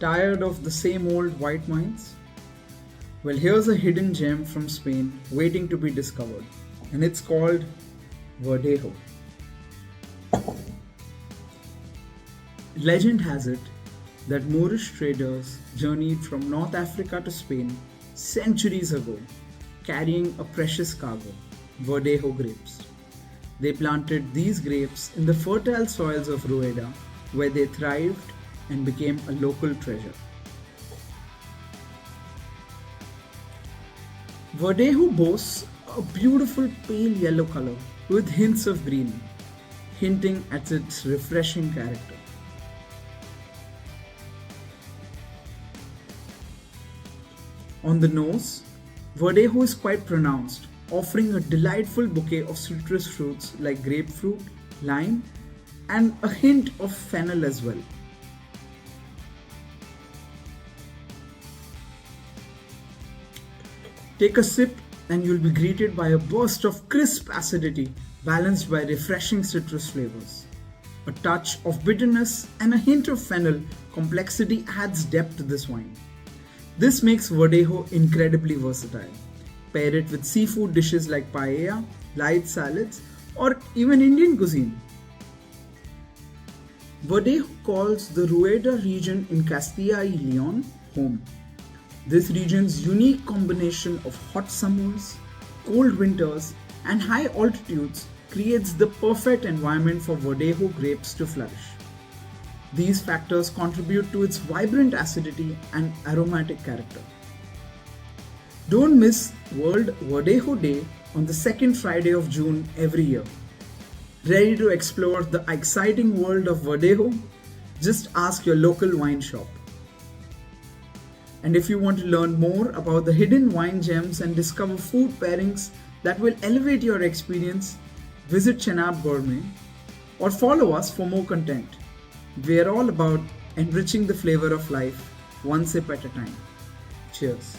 Tired of the same old white wines? Well, here's a hidden gem from Spain waiting to be discovered, and it's called Verdejo. Legend has it that Moorish traders journeyed from North Africa to Spain centuries ago, carrying a precious cargo, Verdejo grapes. They planted these grapes in the fertile soils of Rueda, where they thrived and became a local treasure. Verdejo boasts a beautiful pale yellow color with hints of green, hinting at its refreshing character. On the nose, Verdejo is quite pronounced, offering a delightful bouquet of citrus fruits like grapefruit, lime, and a hint of fennel as well. Take a sip and you'll be greeted by a burst of crisp acidity balanced by refreshing citrus flavors. A touch of bitterness and a hint of fennel complexity adds depth to this wine. This makes Verdejo incredibly versatile. Pair it with seafood dishes like paella, light salads, or even Indian cuisine. Verdejo calls the Rueda region in Castilla y León home. This region's unique combination of hot summers, cold winters, and high altitudes creates the perfect environment for Verdejo grapes to flourish. These factors contribute to its vibrant acidity and aromatic character. Don't miss World Verdejo Day on the second Friday of June every year. Ready to explore the exciting world of Verdejo? Just ask your local wine shop. And if you want to learn more about the hidden wine gems and discover food pairings that will elevate your experience, visit Chenab Gourmet or follow us for more content. We are all about enriching the flavor of life one sip at a time. Cheers.